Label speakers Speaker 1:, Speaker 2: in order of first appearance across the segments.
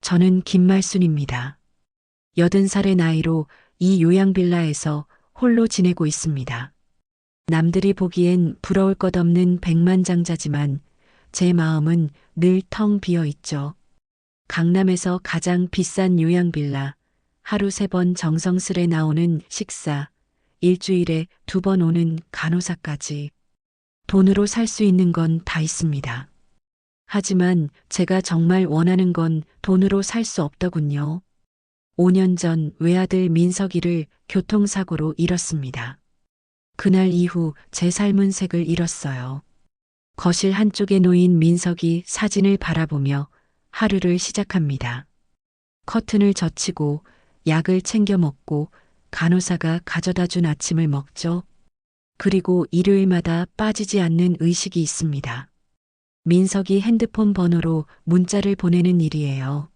Speaker 1: 저는 김말순입니다. 80살의 나이로 이 요양빌라에서 홀로 지내고 있습니다. 남들이 보기엔 부러울 것 없는 백만장자지만 제 마음은 늘 텅 비어 있죠. 강남에서 가장 비싼 요양빌라, 하루 3번 정성스레 나오는 식사, 일주일에 2번 오는 간호사까지 돈으로 살 수 있는 건 다 있습니다. 하지만 제가 정말 원하는 건 돈으로 살 수 없더군요. 5년 전 외아들 민석이를 교통사고로 잃었습니다. 그날 이후 제 삶은 색을 잃었어요. 거실 한쪽에 놓인 민석이 사진을 바라보며 하루를 시작합니다. 커튼을 젖히고 약을 챙겨 먹고 간호사가 가져다 준 아침을 먹죠. 그리고 일요일마다 빠지지 않는 의식이 있습니다. 민석이 핸드폰 번호로 문자를 보내는 일이에요.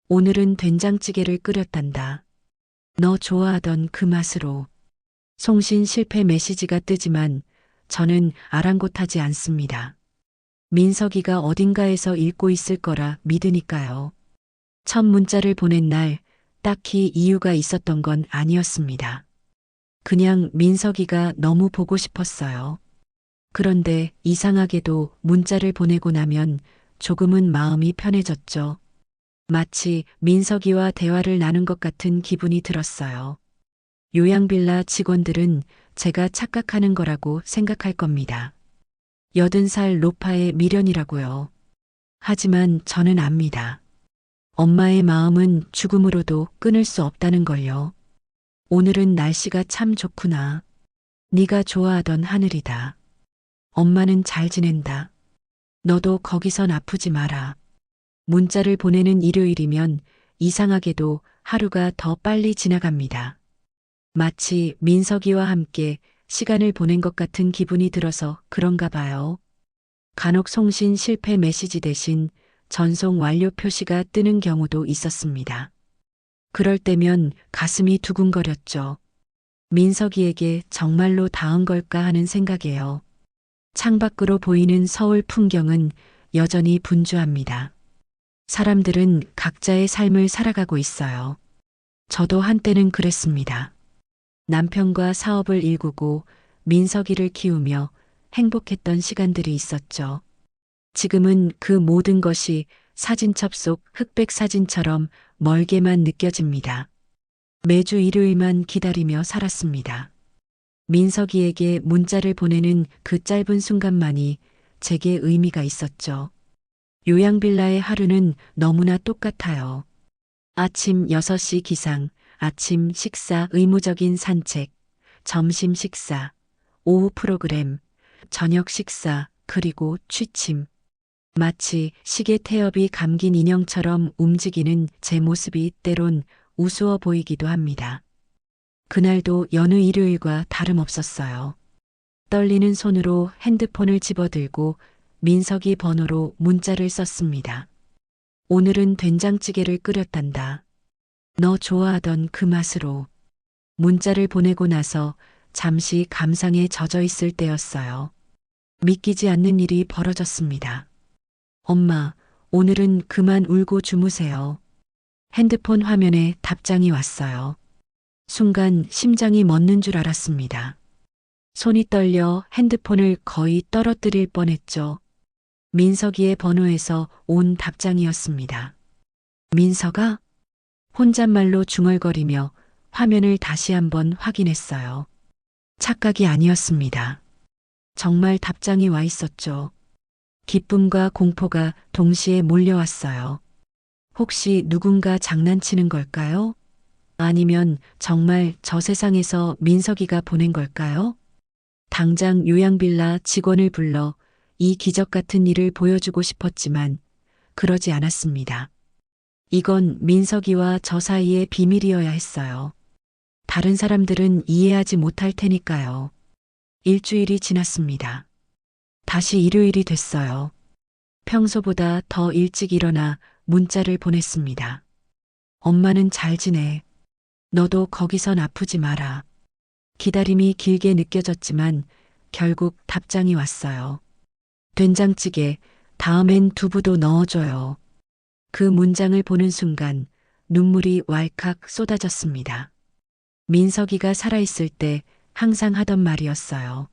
Speaker 1: 오늘은 된장찌개를 끓였단다. 너 좋아하던 그 맛으로. 송신 실패 메시지가 뜨지만 저는 아랑곳하지 않습니다. 민석이가 어딘가에서 읽고 있을 거라 믿으니까요. 첫 문자를 보낸 날 딱히 이유가 있었던 건 아니었습니다. 그냥 민석이가 너무 보고 싶었어요. 그런데 이상하게도 문자를 보내고 나면 조금은 마음이 편해졌죠. 마치 민석이와 대화를 나눈 것 같은 기분이 들었어요. 요양빌라 직원들은 제가 착각하는 거라고 생각할 겁니다. 80살 노파의 미련이라고요. 하지만 저는 압니다. 엄마의 마음은 죽음으로도 끊을 수 없다는 걸요. 오늘은 날씨가 참 좋구나. 네가 좋아하던 하늘이다. 엄마는 잘 지낸다. 너도 거기선 아프지 마라. 문자를 보내는 일요일이면 이상하게도 하루가 더 빨리 지나갑니다. 마치 민석이와 함께 시간을 보낸 것 같은 기분이 들어서 그런가 봐요. 간혹 송신 실패 메시지 대신 전송 완료 표시가 뜨는 경우도 있었습니다. 그럴 때면 가슴이 두근거렸죠. 민석이에게 정말로 닿은 걸까 하는 생각이에요. 창밖으로 보이는 서울 풍경은 여전히 분주합니다. 사람들은 각자의 삶을 살아가고 있어요. 저도 한때는 그랬습니다. 남편과 사업을 일구고 민석이를 키우며 행복했던 시간들이 있었죠. 지금은 그 모든 것이 사진첩 속 흑백 사진처럼 멀게만 느껴집니다. 매주 일요일만 기다리며 살았습니다. 민석이에게 문자를 보내는 그 짧은 순간만이 제게 의미가 있었죠. 요양빌라의 하루는 너무나 똑같아요. 아침 6시 기상, 아침 식사 의무적인 산책, 점심 식사, 오후 프로그램, 저녁 식사, 그리고 취침. 마치 시계 태엽이 감긴 인형처럼 움직이는 제 모습이 때론 우스워 보이기도 합니다. 그날도 여느 일요일과 다름없었어요. 떨리는 손으로 핸드폰을 집어들고 민석이 번호로 문자를 썼습니다. 오늘은 된장찌개를 끓였단다. 너 좋아하던 그 맛으로. 문자를 보내고 나서 잠시 감상에 젖어 있을 때였어요. 믿기지 않는 일이 벌어졌습니다. 엄마, 오늘은 그만 울고 주무세요. 핸드폰 화면에 답장이 왔어요. 순간 심장이 멎는 줄 알았습니다. 손이 떨려 핸드폰을 거의 떨어뜨릴 뻔했죠. 민석이의 번호에서 온 답장이었습니다. 민석아? 혼잣말로 중얼거리며 화면을 다시 한번 확인했어요. 착각이 아니었습니다. 정말 답장이 와 있었죠. 기쁨과 공포가 동시에 몰려왔어요. 혹시 누군가 장난치는 걸까요? 아니면 정말 저 세상에서 민석이가 보낸 걸까요? 당장 요양빌라 직원을 불러 이 기적 같은 일을 보여주고 싶었지만 그러지 않았습니다. 이건 민석이와 저 사이의 비밀이어야 했어요. 다른 사람들은 이해하지 못할 테니까요. 일주일이 지났습니다. 다시 일요일이 됐어요. 평소보다 더 일찍 일어나 문자를 보냈습니다. 엄마는 잘 지내. 너도 거기선 아프지 마라. 기다림이 길게 느껴졌지만 결국 답장이 왔어요. 된장찌개, 다음엔 두부도 넣어줘요. 그 문장을 보는 순간 눈물이 왈칵 쏟아졌습니다. 민석이가 살아있을 때 항상 하던 말이었어요.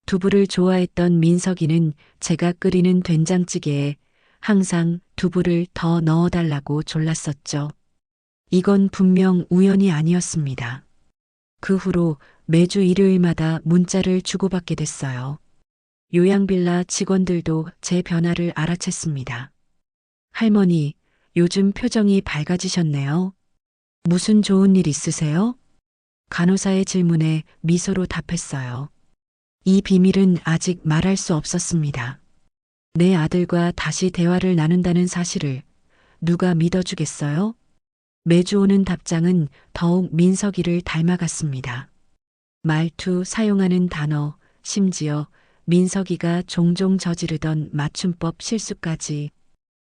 Speaker 1: 두부를 좋아했던 민석이는 제가 끓이는 된장찌개에 항상 두부를 더 넣어달라고 졸랐었죠. 이건 분명 우연이 아니었습니다. 그 후로 매주 일요일마다 문자를 주고받게 됐어요. 요양빌라 직원들도 제 변화를 알아챘습니다. 할머니, 요즘 표정이 밝아지셨네요. 무슨 좋은 일 있으세요? 간호사의 질문에 미소로 답했어요. 이 비밀은 아직 말할 수 없었습니다. 내 아들과 다시 대화를 나눈다는 사실을 누가 믿어주겠어요? 매주 오는 답장은 더욱 민석이를 닮아갔습니다. 말투, 사용하는 단어, 심지어 민석이가 종종 저지르던 맞춤법 실수까지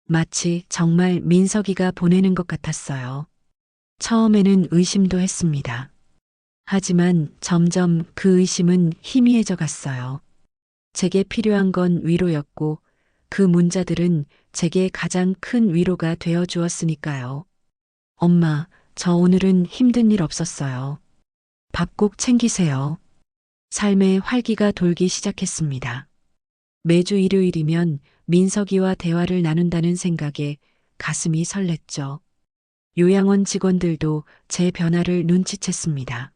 Speaker 1: 마치 정말 민석이가 보내는 것 같았어요. 처음에는 의심도 했습니다. 하지만 점점 그 의심은 희미해져 갔어요. 제게 필요한 건 위로였고 그 문자들은 제게 가장 큰 위로가 되어 주었으니까요. 엄마, 저 오늘은 힘든 일 없었어요. 밥 꼭 챙기세요. 삶의 활기가 돌기 시작했습니다. 매주 일요일이면 민석이와 대화를 나눈다는 생각에 가슴이 설렜죠. 요양원 직원들도 제 변화를 눈치챘습니다.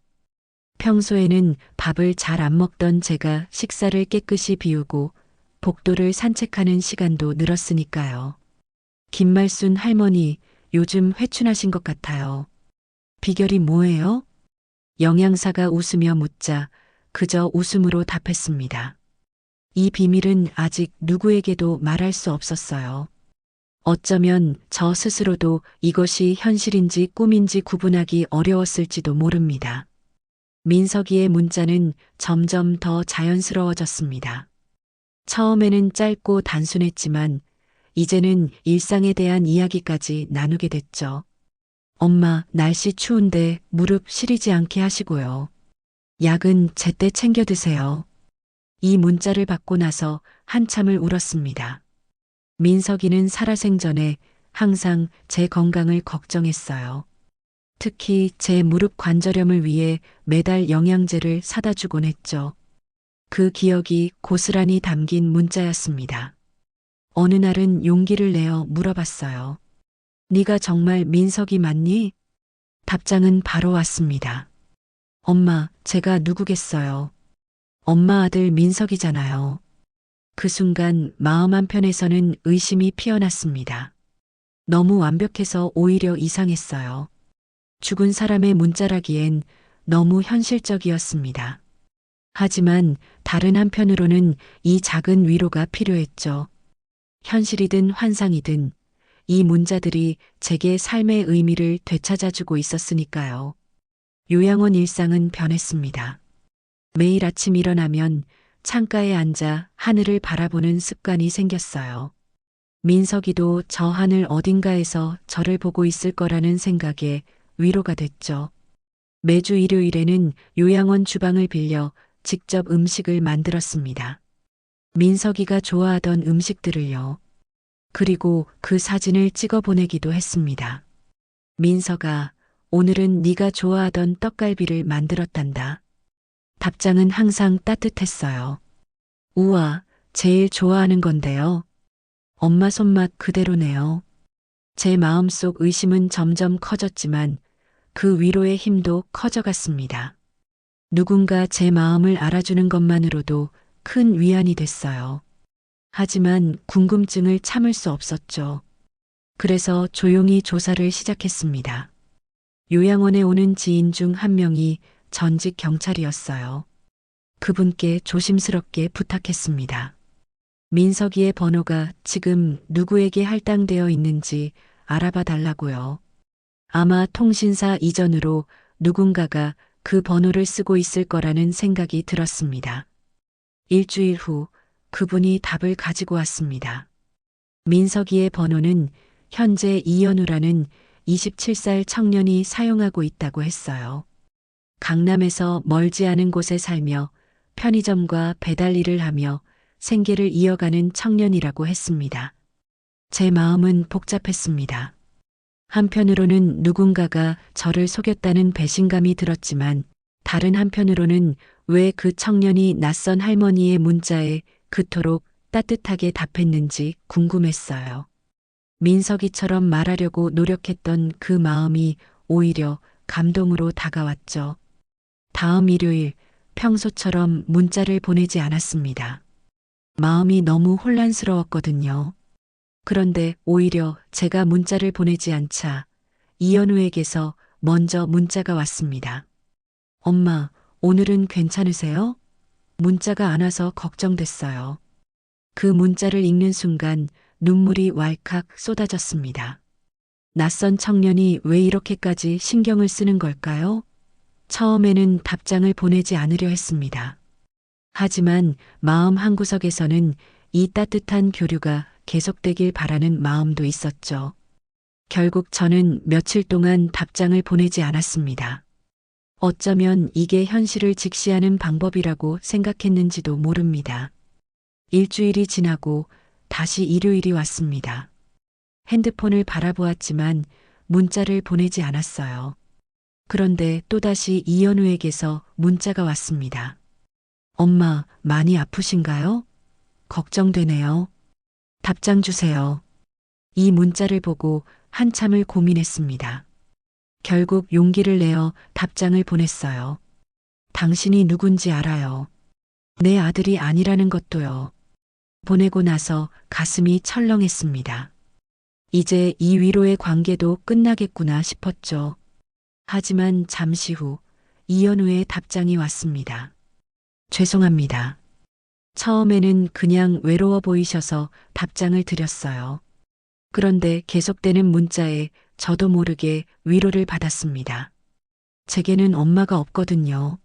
Speaker 1: 평소에는 밥을 잘 안 먹던 제가 식사를 깨끗이 비우고 복도를 산책하는 시간도 늘었으니까요. 김말순 할머니, 요즘 회춘하신 것 같아요. 비결이 뭐예요? 영양사가 웃으며 묻자 그저 웃음으로 답했습니다. 이 비밀은 아직 누구에게도 말할 수 없었어요. 어쩌면 저 스스로도 이것이 현실인지 꿈인지 구분하기 어려웠을지도 모릅니다. 민석이의 문자는 점점 더 자연스러워졌습니다. 처음에는 짧고 단순했지만 이제는 일상에 대한 이야기까지 나누게 됐죠. 엄마, 날씨 추운데 무릎 시리지 않게 하시고요. 약은 제때 챙겨 드세요. 이 문자를 받고 나서 한참을 울었습니다. 민석이는 살아생전에 항상 제 건강을 걱정했어요. 특히 제 무릎 관절염을 위해 매달 영양제를 사다 주곤 했죠. 그 기억이 고스란히 담긴 문자였습니다. 어느 날은 용기를 내어 물어봤어요. 네가 정말 민석이 맞니? 답장은 바로 왔습니다. 엄마, 제가 누구겠어요. 엄마 아들 민석이잖아요. 그 순간 마음 한편에서는 의심이 피어났습니다. 너무 완벽해서 오히려 이상했어요. 죽은 사람의 문자라기엔 너무 현실적이었습니다. 하지만 다른 한편으로는 이 작은 위로가 필요했죠. 현실이든 환상이든 이 문자들이 제게 삶의 의미를 되찾아주고 있었으니까요. 요양원 일상은 변했습니다. 매일 아침 일어나면 창가에 앉아 하늘을 바라보는 습관이 생겼어요. 민석이도 저 하늘 어딘가에서 저를 보고 있을 거라는 생각에 위로가 됐죠. 매주 일요일에는 요양원 주방을 빌려 직접 음식을 만들었습니다. 민석이가 좋아하던 음식들을요. 그리고 그 사진을 찍어 보내기도 했습니다. 민석아, 오늘은 네가 좋아하던 떡갈비를 만들었단다. 답장은 항상 따뜻했어요. 우와, 제일 좋아하는 건데요. 엄마 손맛 그대로네요. 제 마음속 의심은 점점 커졌지만 그 위로의 힘도 커져갔습니다. 누군가 제 마음을 알아주는 것만으로도 큰 위안이 됐어요. 하지만 궁금증을 참을 수 없었죠. 그래서 조용히 조사를 시작했습니다. 요양원에 오는 지인 중 한 명이 전직 경찰이었어요. 그분께 조심스럽게 부탁했습니다. 민석이의 번호가 지금 누구에게 할당되어 있는지 알아봐 달라고요. 아마 통신사 이전으로 누군가가 그 번호를 쓰고 있을 거라는 생각이 들었습니다. 일주일 후 그분이 답을 가지고 왔습니다. 민석이의 번호는 현재 이현우라는 27살 청년이 사용하고 있다고 했어요. 강남에서 멀지 않은 곳에 살며 편의점과 배달 일을 하며 생계를 이어가는 청년이라고 했습니다. 제 마음은 복잡했습니다. 한편으로는 누군가가 저를 속였다는 배신감이 들었지만 다른 한편으로는 왜 그 청년이 낯선 할머니의 문자에 그토록 따뜻하게 답했는지 궁금했어요. 민석이처럼 말하려고 노력했던 그 마음이 오히려 감동으로 다가왔죠. 다음 일요일 평소처럼 문자를 보내지 않았습니다. 마음이 너무 혼란스러웠거든요. 그런데 오히려 제가 문자를 보내지 않자 이현우에게서 먼저 문자가 왔습니다. 엄마, 오늘은 괜찮으세요? 문자가 안 와서 걱정됐어요. 그 문자를 읽는 순간 눈물이 왈칵 쏟아졌습니다. 낯선 청년이 왜 이렇게까지 신경을 쓰는 걸까요? 처음에는 답장을 보내지 않으려 했습니다. 하지만 마음 한구석에서는 이 따뜻한 교류가 계속되길 바라는 마음도 있었죠. 결국 저는 며칠 동안 답장을 보내지 않았습니다. 어쩌면 이게 현실을 직시하는 방법이라고 생각했는지도 모릅니다. 일주일이 지나고 다시 일요일이 왔습니다. 핸드폰을 바라보았지만 문자를 보내지 않았어요. 그런데 또다시 이현우에게서 문자가 왔습니다. 엄마, 많이 아프신가요? 걱정되네요. 답장 주세요. 이 문자를 보고 한참을 고민했습니다. 결국 용기를 내어 답장을 보냈어요. 당신이 누군지 알아요. 내 아들이 아니라는 것도요. 보내고 나서 가슴이 철렁했습니다. 이제 이 위로의 관계도 끝나겠구나 싶었죠. 하지만 잠시 후 이현우의 답장이 왔습니다. 죄송합니다. 처음에는 그냥 외로워 보이셔서 답장을 드렸어요. 그런데 계속되는 문자에 저도 모르게 위로를 받았습니다. 제게는 엄마가 없거든요.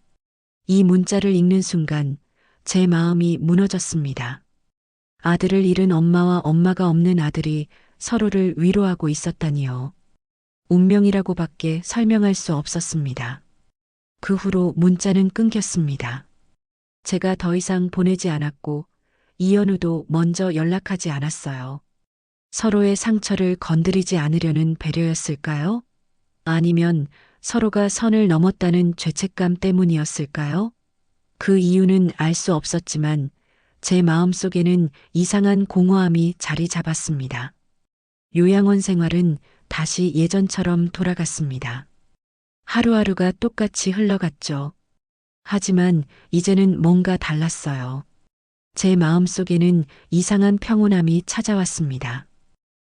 Speaker 1: 이 문자를 읽는 순간 제 마음이 무너졌습니다. 아들을 잃은 엄마와 엄마가 없는 아들이 서로를 위로하고 있었다니요. 운명이라고밖에 설명할 수 없었습니다. 그 후로 문자는 끊겼습니다. 제가 더 이상 보내지 않았고 이현우도 먼저 연락하지 않았어요. 서로의 상처를 건드리지 않으려는 배려였을까요? 아니면 서로가 선을 넘었다는 죄책감 때문이었을까요? 그 이유는 알 수 없었지만 제 마음속에는 이상한 공허함이 자리 잡았습니다. 요양원 생활은 다시 예전처럼 돌아갔습니다. 하루하루가 똑같이 흘러갔죠. 하지만 이제는 뭔가 달랐어요. 제 마음속에는 이상한 평온함이 찾아왔습니다.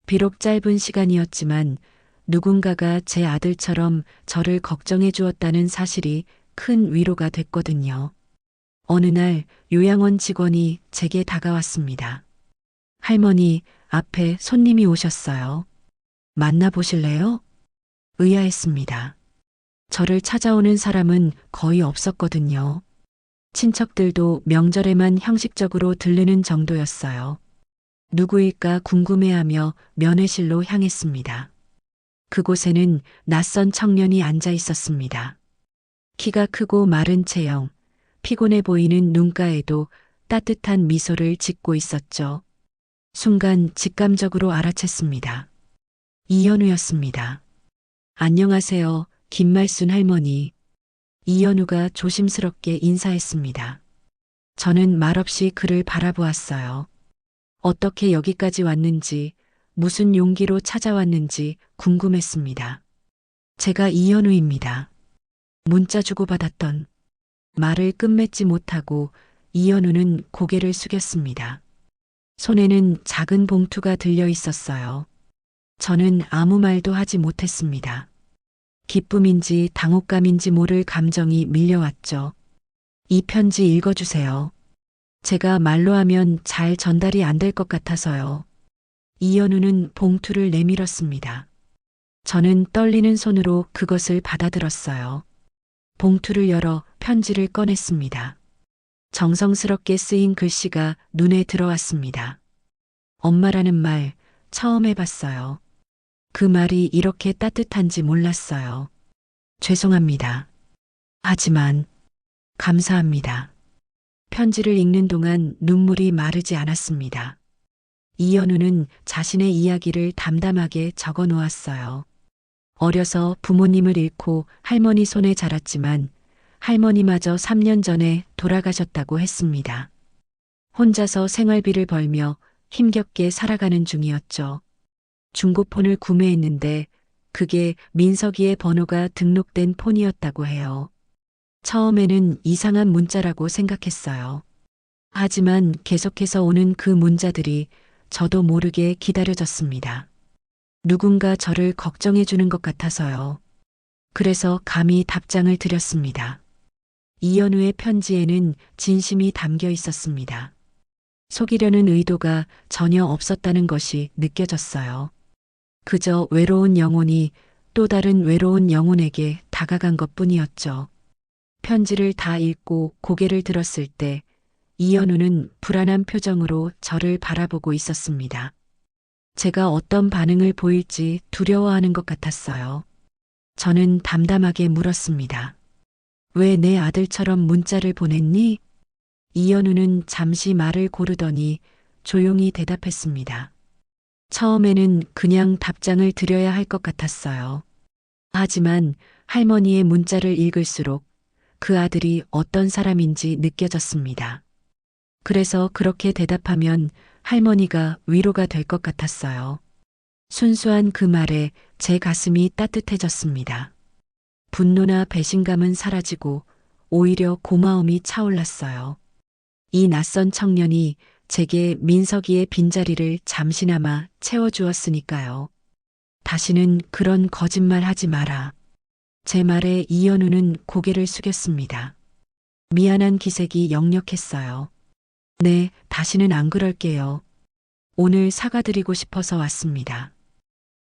Speaker 1: 비록 짧은 시간이었지만 누군가가 제 아들처럼 저를 걱정해 주었다는 사실이 큰 위로가 됐거든요. 어느 날 요양원 직원이 제게 다가왔습니다. 할머니, 앞에 손님이 오셨어요. 만나보실래요? 의아했습니다. 저를 찾아오는 사람은 거의 없었거든요. 친척들도 명절에만 형식적으로 들르는 정도였어요. 누구일까 궁금해하며 면회실로 향했습니다. 그곳에는 낯선 청년이 앉아 있었습니다. 키가 크고 마른 체형, 피곤해 보이는 눈가에도 따뜻한 미소를 짓고 있었죠. 순간 직감적으로 알아챘습니다. 이현우였습니다. 안녕하세요, 김말순 할머니. 이현우가 조심스럽게 인사했습니다. 저는 말없이 그를 바라보았어요. 어떻게 여기까지 왔는지, 무슨 용기로 찾아왔는지 궁금했습니다. 제가 이현우입니다. 문자 주고받았던 말을 끝맺지 못하고 이현우는 고개를 숙였습니다. 손에는 작은 봉투가 들려 있었어요. 저는 아무 말도 하지 못했습니다. 기쁨인지 당혹감인지 모를 감정이 밀려왔죠. 이 편지 읽어주세요. 제가 말로 하면 잘 전달이 안 될 것 같아서요. 이현우는 봉투를 내밀었습니다. 저는 떨리는 손으로 그것을 받아들었어요. 봉투를 열어 편지를 꺼냈습니다. 정성스럽게 쓰인 글씨가 눈에 들어왔습니다. 엄마라는 말 처음 해봤어요. 그 말이 이렇게 따뜻한지 몰랐어요. 죄송합니다. 하지만 감사합니다. 편지를 읽는 동안 눈물이 마르지 않았습니다. 이연우는 자신의 이야기를 담담하게 적어 놓았어요. 어려서 부모님을 잃고 할머니 손에 자랐지만 할머니마저 3년 전에 돌아가셨다고 했습니다. 혼자서 생활비를 벌며 힘겹게 살아가는 중이었죠. 중고폰을 구매했는데 그게 민석이의 번호가 등록된 폰이었다고 해요. 처음에는 이상한 문자라고 생각했어요. 하지만 계속해서 오는 그 문자들이 저도 모르게 기다려졌습니다. 누군가 저를 걱정해 주는 것 같아서요. 그래서 감히 답장을 드렸습니다. 이연우의 편지에는 진심이 담겨 있었습니다. 속이려는 의도가 전혀 없었다는 것이 느껴졌어요. 그저 외로운 영혼이 또 다른 외로운 영혼에게 다가간 것뿐이었죠. 편지를 다 읽고 고개를 들었을 때 이연우는 불안한 표정으로 저를 바라보고 있었습니다. 제가 어떤 반응을 보일지 두려워하는 것 같았어요. 저는 담담하게 물었습니다. 왜 내 아들처럼 문자를 보냈니? 이연우는 잠시 말을 고르더니 조용히 대답했습니다. 처음에는 그냥 답장을 드려야 할 것 같았어요. 하지만 할머니의 문자를 읽을수록 그 아들이 어떤 사람인지 느껴졌습니다. 그래서 그렇게 대답하면 할머니가 위로가 될 것 같았어요. 순수한 그 말에 제 가슴이 따뜻해졌습니다. 분노나 배신감은 사라지고 오히려 고마움이 차올랐어요. 이 낯선 청년이 제게 민석이의 빈자리를 잠시나마 채워주었으니까요. 다시는 그런 거짓말 하지 마라. 제 말에 이연우는 고개를 숙였습니다. 미안한 기색이 역력했어요. 네, 다시는 안 그럴게요. 오늘 사과드리고 싶어서 왔습니다.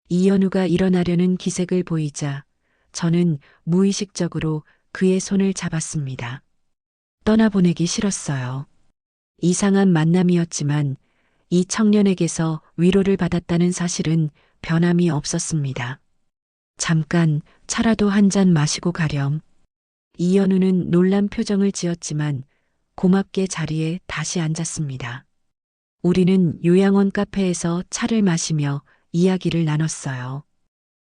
Speaker 1: 이연우가 일어나려는 기색을 보이자 저는 무의식적으로 그의 손을 잡았습니다. 떠나보내기 싫었어요. 이상한 만남이었지만 이 청년에게서 위로를 받았다는 사실은 변함이 없었습니다. 잠깐 차라도 한 잔 마시고 가렴. 이연우는 놀란 표정을 지었지만 고맙게 자리에 다시 앉았습니다. 우리는 요양원 카페에서 차를 마시며 이야기를 나눴어요.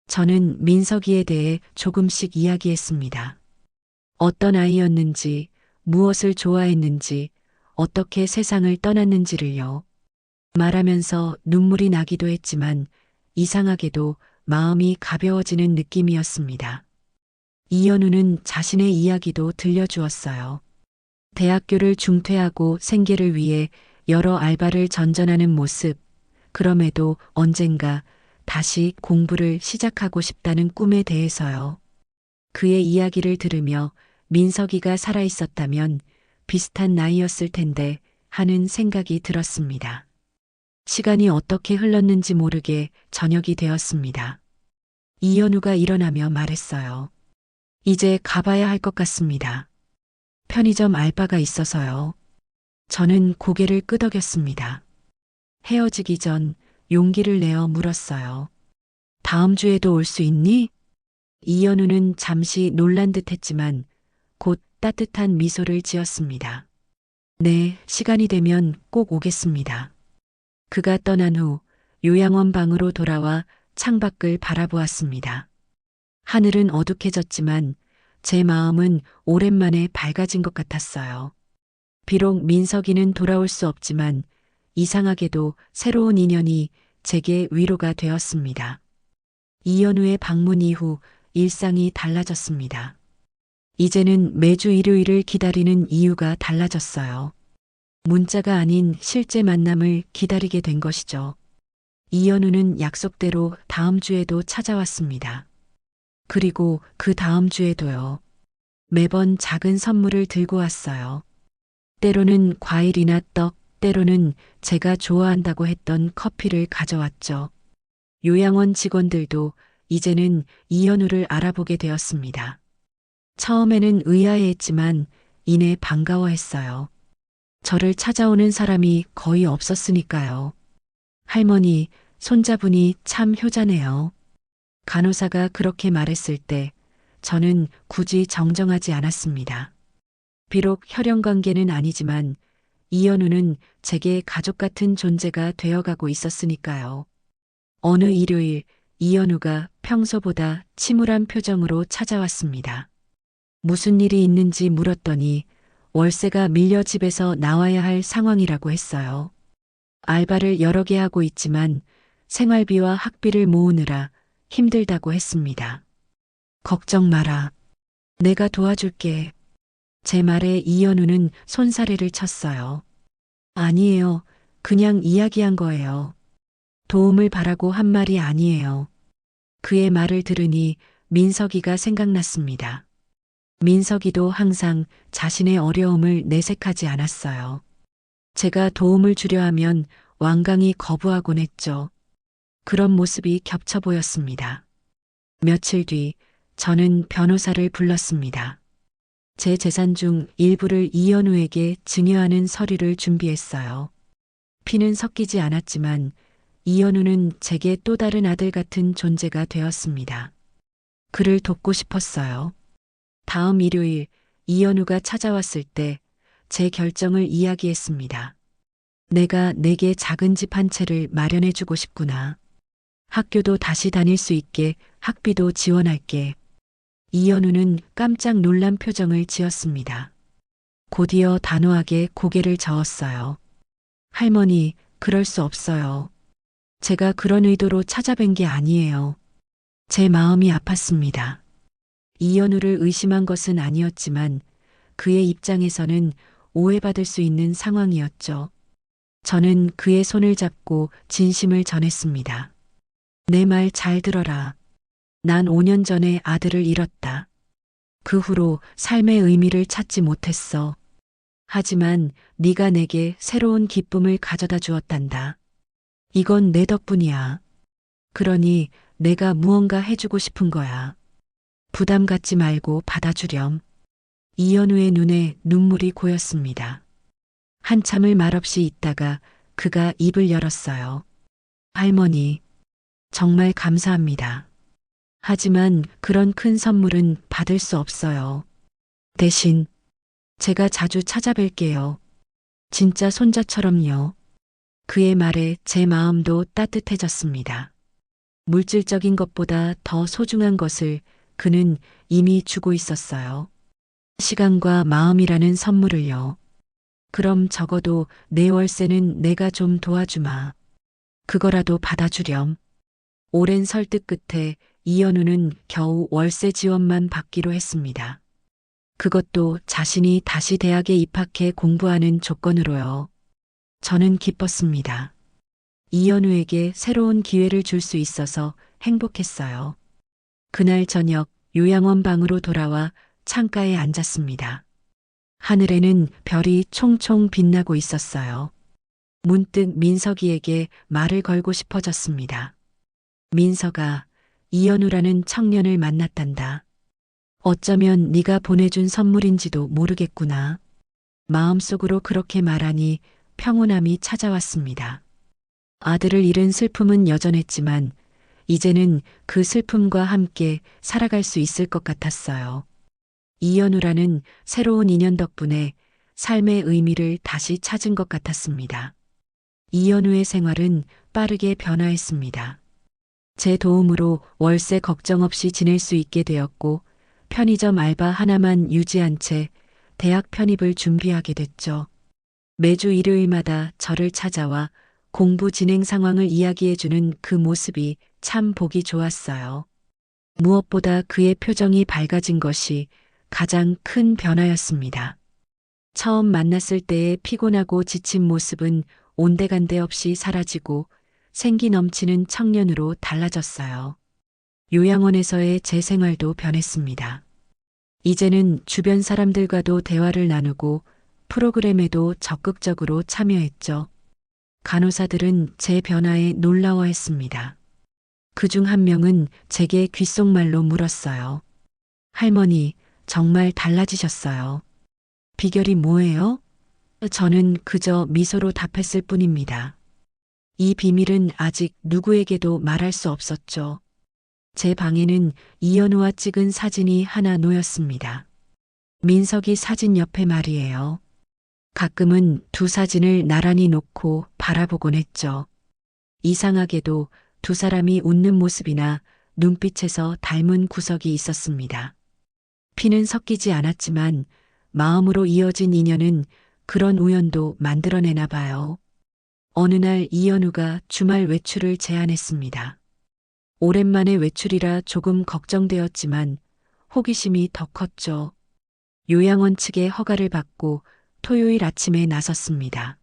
Speaker 1: 저는 민석이에 대해 조금씩 이야기했습니다. 어떤 아이였는지, 무엇을 좋아했는지, 어떻게 세상을 떠났는지를요. 말하면서 눈물이 나기도 했지만 이상하게도 마음이 가벼워지는 느낌이었습니다. 이연우는 자신의 이야기도 들려주었어요. 대학교를 중퇴하고 생계를 위해 여러 알바를 전전하는 모습, 그럼에도 언젠가 다시 공부를 시작하고 싶다는 꿈에 대해서요. 그의 이야기를 들으며 민석이가 살아있었다면 비슷한 나이였을 텐데 하는 생각이 들었습니다. 시간이 어떻게 흘렀는지 모르게 저녁이 되었습니다. 이연우가 일어나며 말했어요. 이제 가봐야 할 것 같습니다. 편의점 알바가 있어서요. 저는 고개를 끄덕였습니다. 헤어지기 전 용기를 내어 물었어요. 다음 주에도 올 수 있니? 이연우는 잠시 놀란 듯 했지만 곧 따뜻한 미소를 지었습니다. 네, 시간이 되면 꼭 오겠습니다. 그가 떠난 후 요양원 방으로 돌아와 창밖을 바라보았습니다. 하늘은 어둑해졌지만 제 마음은 오랜만에 밝아진 것 같았어요. 비록 민석이는 돌아올 수 없지만 이상하게도 새로운 인연이 제게 위로가 되었습니다. 이연우의 방문 이후 일상이 달라졌습니다. 이제는 매주 일요일을 기다리는 이유가 달라졌어요. 문자가 아닌 실제 만남을 기다리게 된 것이죠. 이연우는 약속대로 다음 주에도 찾아왔습니다. 그리고 그 다음 주에도요. 매번 작은 선물을 들고 왔어요. 때로는 과일이나 떡, 때로는 제가 좋아한다고 했던 커피를 가져왔죠. 요양원 직원들도 이제는 이연우를 알아보게 되었습니다. 처음에는 의아해했지만 이내 반가워했어요. 저를 찾아오는 사람이 거의 없었으니까요. 할머니, 손자분이 참 효자네요. 간호사가 그렇게 말했을 때 저는 굳이 정정하지 않았습니다. 비록 혈연 관계는 아니지만 이현우는 제게 가족 같은 존재가 되어가고 있었으니까요. 어느 일요일 이현우가 평소보다 침울한 표정으로 찾아왔습니다. 무슨 일이 있는지 물었더니 월세가 밀려 집에서 나와야 할 상황이라고 했어요. 알바를 여러 개 하고 있지만 생활비와 학비를 모으느라 힘들다고 했습니다. 걱정 마라. 내가 도와줄게. 제 말에 이현우는 손사래를 쳤어요. 아니에요. 그냥 이야기한 거예요. 도움을 바라고 한 말이 아니에요. 그의 말을 들으니 민석이가 생각났습니다. 민석이도 항상 자신의 어려움을 내색하지 않았어요. 제가 도움을 주려 하면 완강히 거부하곤 했죠. 그런 모습이 겹쳐 보였습니다. 며칠 뒤 저는 변호사를 불렀습니다. 제 재산 중 일부를 이현우에게 증여하는 서류를 준비했어요. 피는 섞이지 않았지만 이현우는 제게 또 다른 아들 같은 존재가 되었습니다. 그를 돕고 싶었어요. 다음 일요일 이현우가 찾아왔을 때 제 결정을 이야기했습니다. 내가 내게 작은 집 한 채를 마련해 주고 싶구나. 학교도 다시 다닐 수 있게 학비도 지원할게. 이현우는 깜짝 놀란 표정을 지었습니다. 곧이어 단호하게 고개를 저었어요. 할머니, 그럴 수 없어요. 제가 그런 의도로 찾아뵌 게 아니에요. 제 마음이 아팠습니다. 이현우를 의심한 것은 아니었지만 그의 입장에서는 오해받을 수 있는 상황이었죠. 저는 그의 손을 잡고 진심을 전했습니다. 내 말 잘 들어라. 난 5년 전에 아들을 잃었다. 그 후로 삶의 의미를 찾지 못했어. 하지만 네가 내게 새로운 기쁨을 가져다 주었단다. 이건 내 덕분이야. 그러니 내가 무언가 해주고 싶은 거야. 부담 갖지 말고 받아주렴. 이현우의 눈에 눈물이 고였습니다. 한참을 말없이 있다가 그가 입을 열었어요. 할머니, 정말 감사합니다. 하지만 그런 큰 선물은 받을 수 없어요. 대신 제가 자주 찾아뵐게요. 진짜 손자처럼요. 그의 말에 제 마음도 따뜻해졌습니다. 물질적인 것보다 더 소중한 것을 그는 이미 주고 있었어요. 시간과 마음이라는 선물을요. 그럼 적어도 내 월세는 내가 좀 도와주마. 그거라도 받아주렴. 오랜 설득 끝에 이현우는 겨우 월세 지원만 받기로 했습니다. 그것도 자신이 다시 대학에 입학해 공부하는 조건으로요. 저는 기뻤습니다. 이현우에게 새로운 기회를 줄 수 있어서 행복했어요. 그날 저녁 요양원 방으로 돌아와 창가에 앉았습니다. 하늘에는 별이 총총 빛나고 있었어요. 문득 민석이에게 말을 걸고 싶어졌습니다. 민석아, 이현우라는 청년을 만났단다. 어쩌면 네가 보내준 선물인지도 모르겠구나. 마음속으로 그렇게 말하니 평온함이 찾아왔습니다. 아들을 잃은 슬픔은 여전했지만 이제는 그 슬픔과 함께 살아갈 수 있을 것 같았어요. 이현우라는 새로운 인연 덕분에 삶의 의미를 다시 찾은 것 같았습니다. 이현우의 생활은 빠르게 변화했습니다. 제 도움으로 월세 걱정 없이 지낼 수 있게 되었고 편의점 알바 하나만 유지한 채 대학 편입을 준비하게 됐죠. 매주 일요일마다 저를 찾아와 공부 진행 상황을 이야기해주는 그 모습이 참 보기 좋았어요. 무엇보다 그의 표정이 밝아진 것이 가장 큰 변화였습니다. 처음 만났을 때의 피곤하고 지친 모습은 온데간데 없이 사라지고 생기 넘치는 청년으로 달라졌어요. 요양원에서의 제 생활도 변했습니다. 이제는 주변 사람들과도 대화를 나누고 프로그램에도 적극적으로 참여했죠. 간호사들은 제 변화에 놀라워했습니다. 그중 한 명은 제게 귓속말로 물었어요. 할머니, 정말 달라지셨어요. 비결이 뭐예요? 저는 그저 미소로 답했을 뿐입니다. 이 비밀은 아직 누구에게도 말할 수 없었죠. 제 방에는 이현우와 찍은 사진이 하나 놓였습니다. 민석이 사진 옆에 말이에요. 가끔은 두 사진을 나란히 놓고 바라보곤 했죠. 이상하게도 두 사람이 웃는 모습이나 눈빛에서 닮은 구석이 있었습니다. 피는 섞이지 않았지만 마음으로 이어진 인연은 그런 우연도 만들어내나 봐요. 어느 날 이현우가 주말 외출을 제안했습니다. 오랜만에 외출이라 조금 걱정되었지만 호기심이 더 컸죠. 요양원 측의 허가를 받고 토요일 아침에 나섰습니다.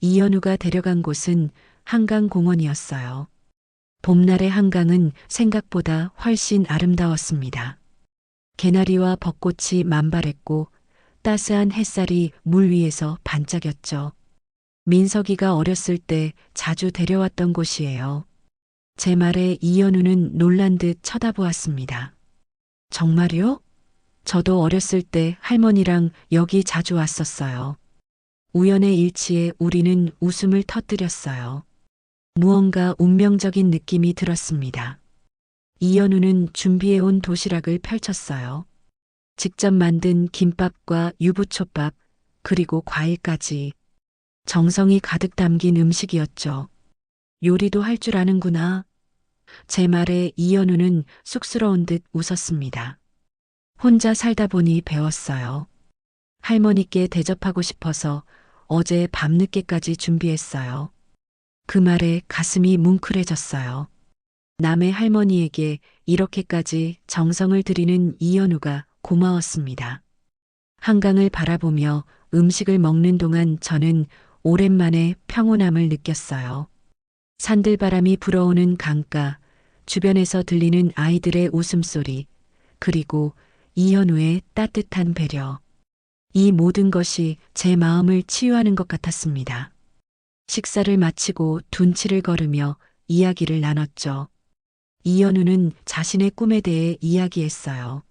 Speaker 1: 이현우가 데려간 곳은 한강공원이었어요. 봄날의 한강은 생각보다 훨씬 아름다웠습니다. 개나리와 벚꽃이 만발했고 따스한 햇살이 물 위에서 반짝였죠. 민석이가 어렸을 때 자주 데려왔던 곳이에요. 제 말에 이현우는 놀란 듯 쳐다보았습니다. 정말요? 저도 어렸을 때 할머니랑 여기 자주 왔었어요. 우연의 일치에 우리는 웃음을 터뜨렸어요. 무언가 운명적인 느낌이 들었습니다. 이현우는 준비해온 도시락을 펼쳤어요. 직접 만든 김밥과 유부초밥, 그리고 과일까지. 정성이 가득 담긴 음식이었죠. 요리도 할 줄 아는구나. 제 말에 이현우는 쑥스러운 듯 웃었습니다. 혼자 살다 보니 배웠어요. 할머니께 대접하고 싶어서 어제 밤늦게까지 준비했어요. 그 말에 가슴이 뭉클해졌어요. 남의 할머니에게 이렇게까지 정성을 들이는 이현우가 고마웠습니다. 한강을 바라보며 음식을 먹는 동안 저는 오랜만에 평온함을 느꼈어요. 산들바람이 불어오는 강가, 주변에서 들리는 아이들의 웃음소리, 그리고 이현우의 따뜻한 배려. 이 모든 것이 제 마음을 치유하는 것 같았습니다. 식사를 마치고 둔치를 걸으며 이야기를 나눴죠. 이현우는 자신의 꿈에 대해 이야기했어요.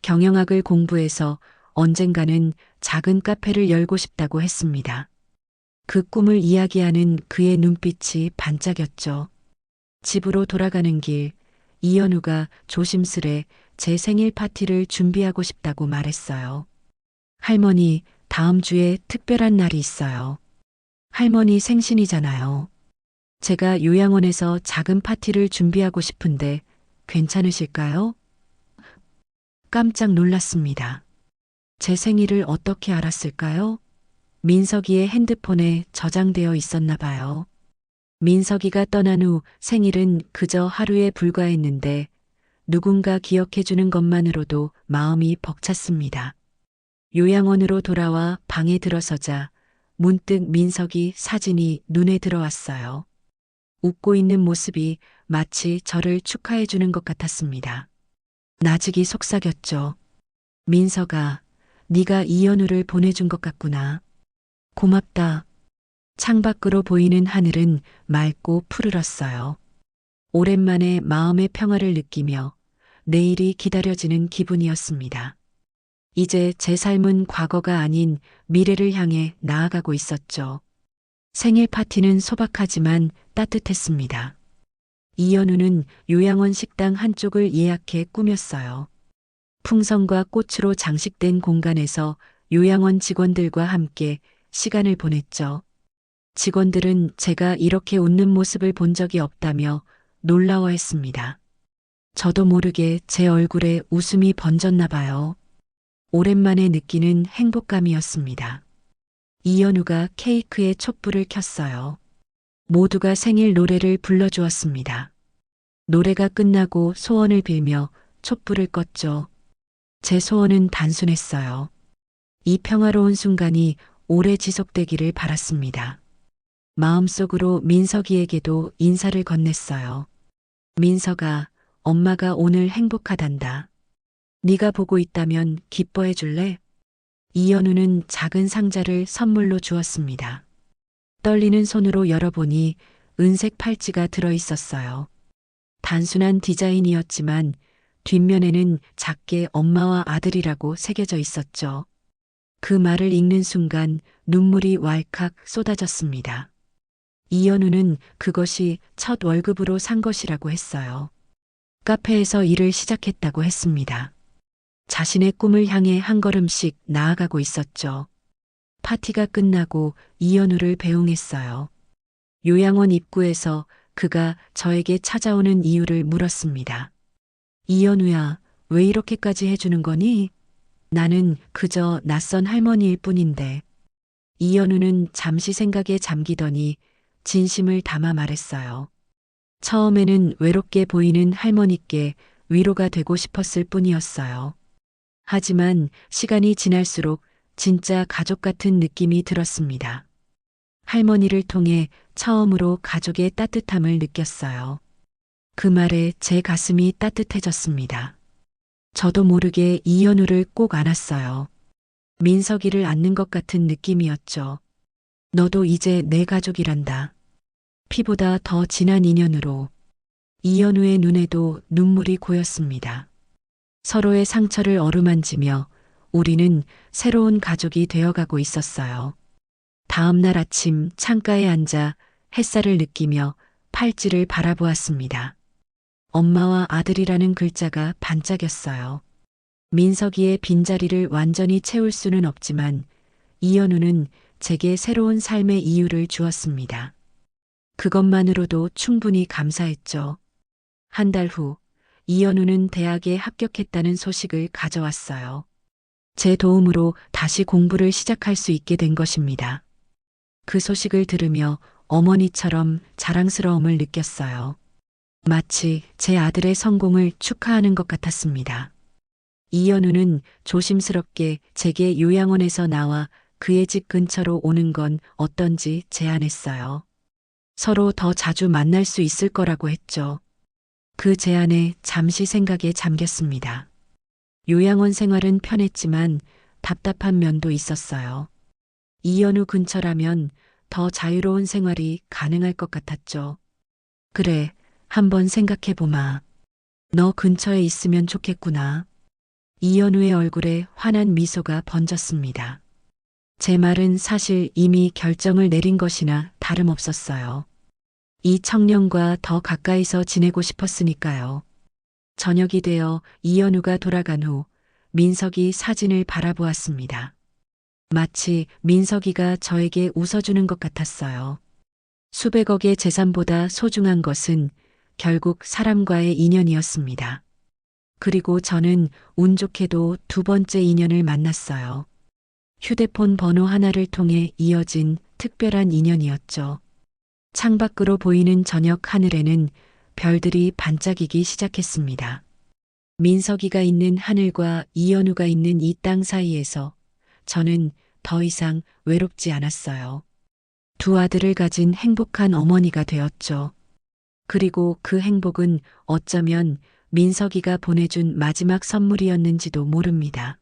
Speaker 1: 경영학을 공부해서 언젠가는 작은 카페를 열고 싶다고 했습니다. 그 꿈을 이야기하는 그의 눈빛이 반짝였죠. 집으로 돌아가는 길, 이현우가 조심스레 제 생일 파티를 준비하고 싶다고 말했어요. 할머니, 다음 주에 특별한 날이 있어요. 할머니 생신이잖아요. 제가 요양원에서 작은 파티를 준비하고 싶은데 괜찮으실까요? 깜짝 놀랐습니다. 제 생일을 어떻게 알았을까요? 민석이의 핸드폰에 저장되어 있었나 봐요. 민석이가 떠난 후 생일은 그저 하루에 불과했는데 누군가 기억해주는 것만으로도 마음이 벅찼습니다. 요양원으로 돌아와 방에 들어서자 문득 민석이 사진이 눈에 들어왔어요. 웃고 있는 모습이 마치 저를 축하해주는 것 같았습니다. 나직이 속삭였죠. 민석아, 네가 이현우를 보내준 것 같구나. 고맙다. 창밖으로 보이는 하늘은 맑고 푸르렀어요. 오랜만에 마음의 평화를 느끼며 내일이 기다려지는 기분이었습니다. 이제 제 삶은 과거가 아닌 미래를 향해 나아가고 있었죠. 생일 파티는 소박하지만 따뜻했습니다. 이현우는 요양원 식당 한쪽을 예약해 꾸몄어요. 풍선과 꽃으로 장식된 공간에서 요양원 직원들과 함께 시간을 보냈죠. 직원들은 제가 이렇게 웃는 모습을 본 적이 없다며 놀라워했습니다. 저도 모르게 제 얼굴에 웃음이 번졌나 봐요. 오랜만에 느끼는 행복감이었습니다. 이현우가 케이크에 촛불을 켰어요. 모두가 생일 노래를 불러주었습니다. 노래가 끝나고 소원을 빌며 촛불을 껐죠. 제 소원은 단순했어요. 이 평화로운 순간이 오래 지속되기를 바랐습니다. 마음속으로 민석이에게도 인사를 건넸어요. 민석아, 엄마가 오늘 행복하단다. 네가 보고 있다면 기뻐해 줄래? 이현우는 작은 상자를 선물로 주었습니다. 떨리는 손으로 열어보니 은색 팔찌가 들어 있었어요. 단순한 디자인이었지만 뒷면에는 작게 엄마와 아들이라고 새겨져 있었죠. 그 말을 읽는 순간 눈물이 왈칵 쏟아졌습니다. 이현우는 그것이 첫 월급으로 산 것이라고 했어요. 카페에서 일을 시작했다고 했습니다. 자신의 꿈을 향해 한 걸음씩 나아가고 있었죠. 파티가 끝나고 이현우를 배웅했어요. 요양원 입구에서 그가 저에게 찾아오는 이유를 물었습니다. 이현우야, 왜 이렇게까지 해주는 거니? 나는 그저 낯선 할머니일 뿐인데. 이현우는 잠시 생각에 잠기더니 진심을 담아 말했어요. 처음에는 외롭게 보이는 할머니께 위로가 되고 싶었을 뿐이었어요. 하지만 시간이 지날수록 진짜 가족 같은 느낌이 들었습니다. 할머니를 통해 처음으로 가족의 따뜻함을 느꼈어요. 그 말에 제 가슴이 따뜻해졌습니다. 저도 모르게 이현우를 꼭 안았어요. 민석이를 안는 것 같은 느낌이었죠. 너도 이제 내 가족이란다. 피보다 더 진한 인연으로. 이현우의 눈에도 눈물이 고였습니다. 서로의 상처를 어루만지며 우리는 새로운 가족이 되어가고 있었어요. 다음 날 아침 창가에 앉아 햇살을 느끼며 팔찌를 바라보았습니다. 엄마와 아들이라는 글자가 반짝였어요. 민석이의 빈자리를 완전히 채울 수는 없지만 이현우는 제게 새로운 삶의 이유를 주었습니다. 그것만으로도 충분히 감사했죠. 한 달 후, 이현우는 대학에 합격했다는 소식을 가져왔어요. 제 도움으로 다시 공부를 시작할 수 있게 된 것입니다. 그 소식을 들으며 어머니처럼 자랑스러움을 느꼈어요. 마치 제 아들의 성공을 축하하는 것 같았습니다. 이현우는 조심스럽게 제게 요양원에서 나와 그의 집 근처로 오는 건 어떤지 제안했어요. 서로 더 자주 만날 수 있을 거라고 했죠. 그 제안에 잠시 생각에 잠겼습니다. 요양원 생활은 편했지만 답답한 면도 있었어요. 이현우 근처라면 더 자유로운 생활이 가능할 것 같았죠. 그래, 한번 생각해보마. 너 근처에 있으면 좋겠구나. 이현우의 얼굴에 환한 미소가 번졌습니다. 제 말은 사실 이미 결정을 내린 것이나 다름없었어요. 이 청년과 더 가까이서 지내고 싶었으니까요. 저녁이 되어 이현우가 돌아간 후 민석이 사진을 바라보았습니다. 마치 민석이가 저에게 웃어주는 것 같았어요. 수백억의 재산보다 소중한 것은 결국 사람과의 인연이었습니다. 그리고 저는 운 좋게도 두 번째 인연을 만났어요. 휴대폰 번호 하나를 통해 이어진 특별한 인연이었죠. 창밖으로 보이는 저녁 하늘에는 별들이 반짝이기 시작했습니다. 민석이가 있는 하늘과 이현우가 있는 이 땅 사이에서 저는 더 이상 외롭지 않았어요. 두 아들을 가진 행복한 어머니가 되었죠. 그리고 그 행복은 어쩌면 민석이가 보내준 마지막 선물이었는지도 모릅니다.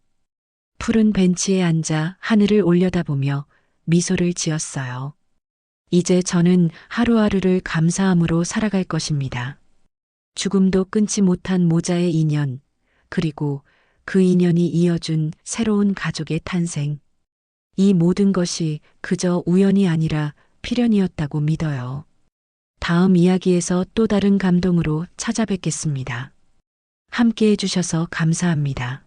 Speaker 1: 푸른 벤치에 앉아 하늘을 올려다보며 미소를 지었어요. 이제 저는 하루하루를 감사함으로 살아갈 것입니다. 죽음도 끊지 못한 모자의 인연, 그리고 그 인연이 이어준 새로운 가족의 탄생. 이 모든 것이 그저 우연이 아니라 필연이었다고 믿어요. 다음 이야기에서 또 다른 감동으로 찾아뵙겠습니다. 함께 해주셔서 감사합니다.